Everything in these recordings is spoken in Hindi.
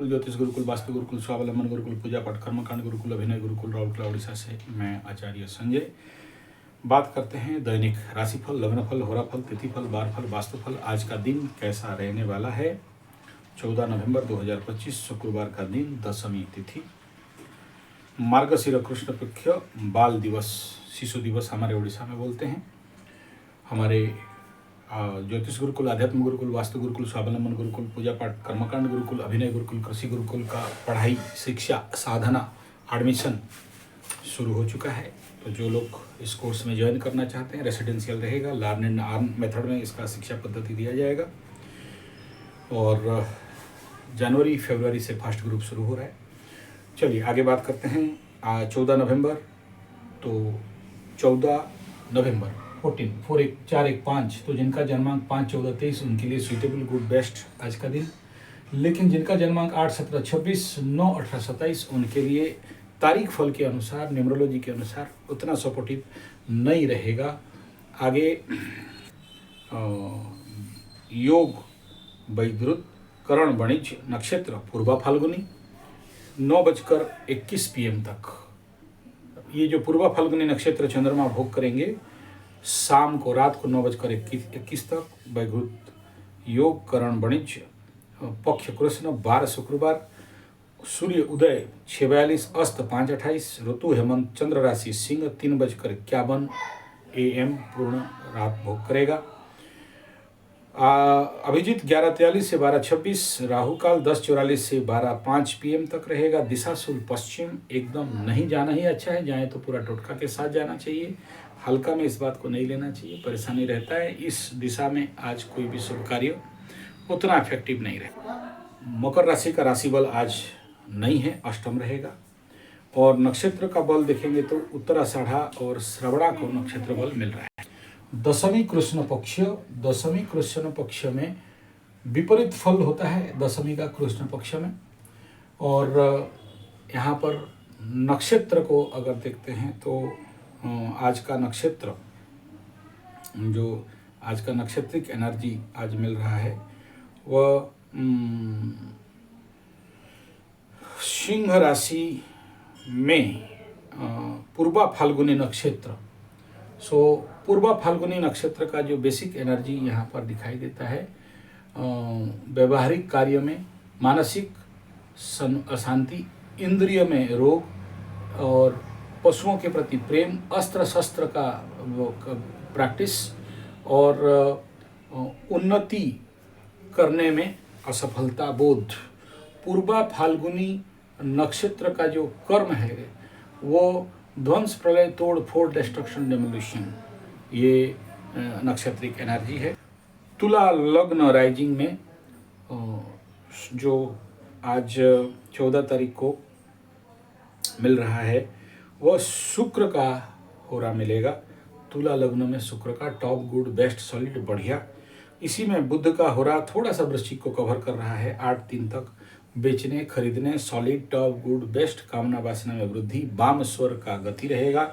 गुरुकुल, ज्योतिष गुरुकुल, वास्तु गुरुकुल, स्वावलंबन गुरुकुल, पूजा पाठ कर्मकांड गुरुकुल, अभिनय गुरुकुल, राउरकेला उड़ीसा से मैं आचार्य संजय बात करते हैं दैनिक राशिफल, लग्नफल, होराफल, तिथिफल, बारफल, वास्तुफल। आज का दिन कैसा रहने वाला है? 14 नवंबर 2025 शुक्रवार का दिन, दशमी तिथि, मार्गशीर कृष्ण पक्ष, बाल दिवस, शिशु दिवस हमारे उड़ीसा में बोलते हैं। हमारे ज्योतिष गुरुकुल, आध्यात्म गुरुकुल, वास्तु गुरुकुल, स्वावलंबन गुरुकुल, पूजा पाठ कर्मकांड गुरुकुल, अभिनय गुरुकुल, कृषि गुरुकुल का पढ़ाई, शिक्षा, साधना, एडमिशन शुरू हो चुका है। तो जो लोग इस कोर्स में ज्वाइन करना चाहते हैं, रेसिडेंशियल रहेगा, लर्न एंड अर्न मेथड में इसका शिक्षा पद्धति दिया जाएगा। और जनवरी फरवरी से फर्स्ट ग्रुप शुरू हो रहा है। चलिए आगे बात करते हैं। 14 नवंबर, तो 14 नवंबर 4-1-5, तो जिनका जन्मांक 5-14-23 उनके लिए सुइटेबल, गुड, बेस्ट आज का दिन। लेकिन जिनका जन्मांक 8-17-26, 9-18-27 उनके लिए तारीख फल के अनुसार, न्यूमरोलॉजी के अनुसार उतना सपोर्टिव नहीं रहेगा। आगे योग वैद्युत, करण वणिज, नक्षत्र पूर्वा फाल्गुनी 9:21 PM तक। ये जो पूर्वा फाल्गुनी नक्षत्र चंद्रमा भोग करेंगे शाम को, रात को 9:21 तक। वैद्युत योग, करण वणिज, पक्ष कृष्ण, 12 शुक्रवार, सूर्य उदय 6:42, अस्त 5:28, ऋतु हेमंत, चंद्र राशि सिंह 3:51 AM पूर्ण रात भोग करेगा। अभिजीत 11:43 से 12:26, राहु काल 10:44 से 12:05 PM तक रहेगा। दिशा शुल पश्चिम, एकदम नहीं जाना ही अच्छा है, जाए तो पूरा टोटका के साथ जाना चाहिए, हल्का में इस बात को नहीं लेना चाहिए, परेशानी रहता है। इस दिशा में आज कोई भी शुभ कार्य उतना इफेक्टिव नहीं रहेगा। मकर राशि का राशि बल आज नहीं है, अष्टम रहेगा। और नक्षत्र का बल देखेंगे तो उत्तराषाढ़ा और श्रवणा को नक्षत्र बल मिल रहा है। दशमी कृष्ण पक्ष में विपरीत फल होता है, दशमी का कृष्ण पक्ष में। और यहाँ पर नक्षत्र को अगर देखते हैं तो आज का नक्षत्र, जो आज का नक्षत्रिक एनर्जी आज मिल रहा है वह सिंह राशि में पूर्वा फाल्गुनी नक्षत्र। पूर्वा फाल्गुनी नक्षत्र का जो बेसिक एनर्जी यहाँ पर दिखाई देता है, व्यवहारिक कार्य में मानसिक अशांति, इंद्रिय में रोग और पशुओं के प्रति प्रेम, अस्त्र शस्त्र का प्रैक्टिस और उन्नति करने में असफलता बोध। पूर्वा फाल्गुनी नक्षत्र का जो कर्म है वो ध्वंस, प्रलय, तोड़ फोड़, डिस्ट्रक्शन, डेमोलिशन, ये नक्षत्रिक एनर्जी है। तुला लग्न राइजिंग में जो आज 14 तारीख को मिल रहा है वह शुक्र का होरा मिलेगा। तुला लग्न में शुक्र का टॉप, गुड, बेस्ट, सॉलिड, बढ़िया। इसी में बुध का होरा थोड़ा सा वृश्चिक को कवर कर रहा है 8-3 तक। बेचने, खरीदने, सॉलिड, टॉप, गुड, बेस्ट, कामना वासना में वृद्धि, वाम स्वर का गति रहेगा।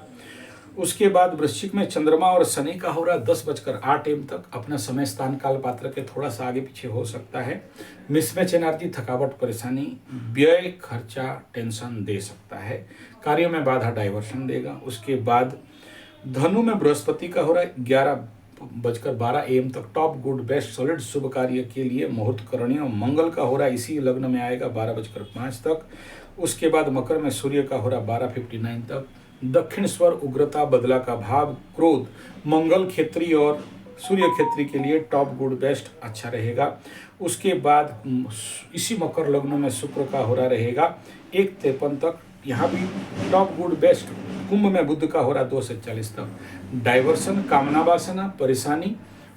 उसके बाद वृश्चिक में चंद्रमा और शनि का होरा 10:08 AM तक। अपना समय, स्थान, काल, पात्र के थोड़ा सा आगे पीछे हो सकता है। मिसमैच एनर्जी, थकावट, परेशानी, व्यय, खर्चा, टेंशन दे सकता है। कार्यों में बाधा, डाइवर्शन देगा। उसके बाद धनु में बृहस्पति का होरा 11:12 AM तक। टॉप, गुड, बेस्ट, सॉलिड, शुभ कार्य के लिए मुहूर्त करणीय। मंगल का होरा इसी लग्न में आएगा 12:05 तक। उसके बाद मकर में सूर्य का होरा 12:59 तक। दक्षिण स्वर, उग्रता, बदला का भाव, क्रोध, मंगल क्षेत्री और सूर्य क्षेत्री के लिए टॉप, गुड, बेस्ट अच्छा रहेगा। उसके बाद इसी मकर लग्न में शुक्र का होरा रहेगा 1:53 तक। यहाँ भी टॉप, गुड, बेस्ट। कुंभ में बुध का होरा 2:40 तक। डाइवर्सन, कामना वासना, परेशानी,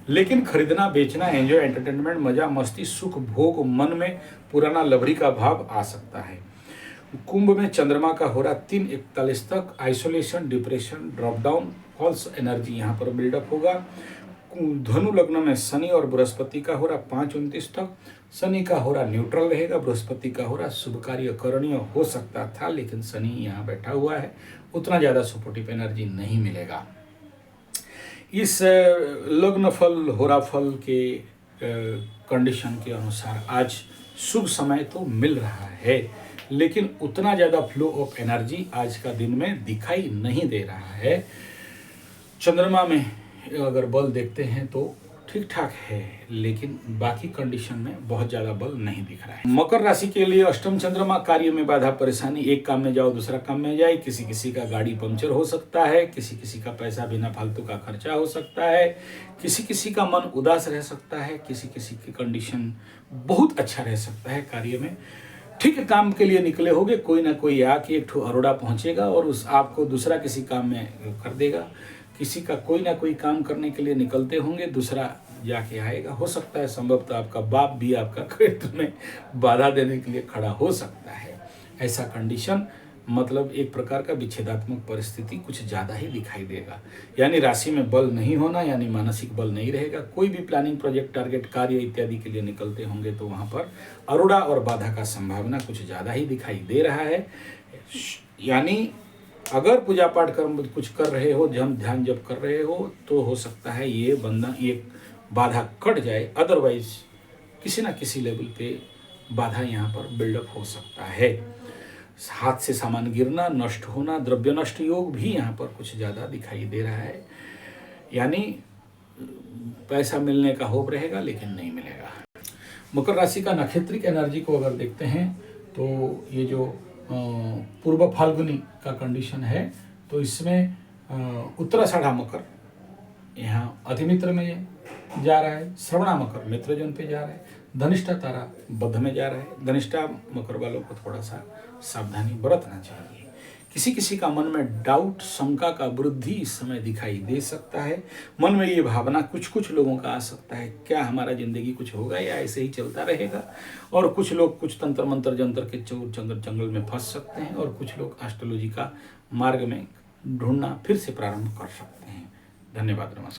लेकिन खरीदना, बेचना, एंजॉय, एंटरटेनमेंट, मजा, मस्ती, सुख, भोग, मन में पुराना लवरी का भाव आ सकता है। कुंभ में चंद्रमा का होरा 3:41 तक। Isolation, depression, drop down, false energy यहाँ पर बिल्डअप होगा। धनु लग्न में शनि और बृहस्पति का होरा 5:29 तक। शनि का होरा न्यूट्रल रहेगा, बृहस्पति का होरा शुभ कार्य करणीय हो सकता था, लेकिन शनि यहाँ बैठा हुआ है, उतना ज़्यादा सपोर्टिव एनर्जी नहीं मिलेगा। इस लग्न फल, होरा फल के कंडीशन के अनुसार आज शुभ समय तो मिल रहा है, लेकिन उतना ज़्यादा फ्लो ऑफ एनर्जी आज का दिन में दिखाई नहीं दे रहा है। चंद्रमा में अगर बल देखते हैं तो ठीक ठाक है, लेकिन बाकी कंडीशन में बहुत ज़्यादा बल नहीं दिख रहा है। मकर राशि के लिए अष्टम चंद्रमा, कार्य में बाधा परेशानी, एक काम में जाओ दूसरा काम में जाए, किसी किसी का गाड़ी पंचर हो सकता है, किसी किसी का पैसा बिना फालतू का खर्चा हो सकता है, किसी किसी का मन उदास रह सकता है, किसी किसी की कंडीशन बहुत अच्छा रह सकता है। कार्य में ठीक काम के लिए निकले होगे, कोई ना कोई आके एक ठो अरोड़ा पहुंचेगा और उस आपको दूसरा किसी काम में कर देगा। किसी का कोई ना कोई काम करने के लिए निकलते होंगे, दूसरा जाके आएगा। हो सकता है संभवतः आपका बाप भी आपका क्षेत्र में बाधा देने के लिए खड़ा हो सकता है। ऐसा कंडीशन मतलब एक प्रकार का विच्छेदात्मक परिस्थिति कुछ ज़्यादा ही दिखाई देगा। यानी राशि में बल नहीं होना, यानी मानसिक बल नहीं रहेगा। कोई भी प्लानिंग, प्रोजेक्ट, टारगेट, कार्य इत्यादि के लिए निकलते होंगे तो वहाँ पर अरोड़ा और बाधा का संभावना कुछ ज़्यादा ही दिखाई दे रहा है। यानी अगर पूजा पाठ कर्म कुछ कर रहे हो, ध्यान जब कर रहे हो, तो हो सकता है ये बाधा कट जाए। अदरवाइज किसी ना किसी लेवल पे बाधा यहाँ पर बिल्डअप हो सकता है। हाथ से सामान गिरना, नष्ट होना, द्रव्य नष्ट योग भी यहाँ पर कुछ ज़्यादा दिखाई दे रहा है। यानी पैसा मिलने का होप रहेगा, लेकिन नहीं मिलेगा। मकर राशि का नक्षत्रिक एनर्जी को अगर देखते हैं तो ये जो पूर्व फाल्गुनी का कंडीशन है, तो इसमें उत्तराषाढ़ा मकर यहाँ अधिमित्र में जा रहा है, श्रवणा मकर मित्र जोन पे जा रहा है, धनिष्ठा तारा बद्ध में जा रहा है। धनिष्ठा मकर वालों को थोड़ा सा सावधानी बरतना चाहिए। किसी किसी का मन में डाउट, शंका का वृद्धि इस समय दिखाई दे सकता है। मन में ये भावना कुछ लोगों का आ सकता है, क्या हमारा जिंदगी कुछ होगा या ऐसे ही चलता रहेगा। और कुछ लोग कुछ तंत्र मंत्र जंतर के जंगल में फंस सकते हैं, और कुछ लोग एस्ट्रोलॉजी का मार्ग में ढूंढना फिर से प्रारंभ कर सकते हैं। धन्यवाद, नमस्कार।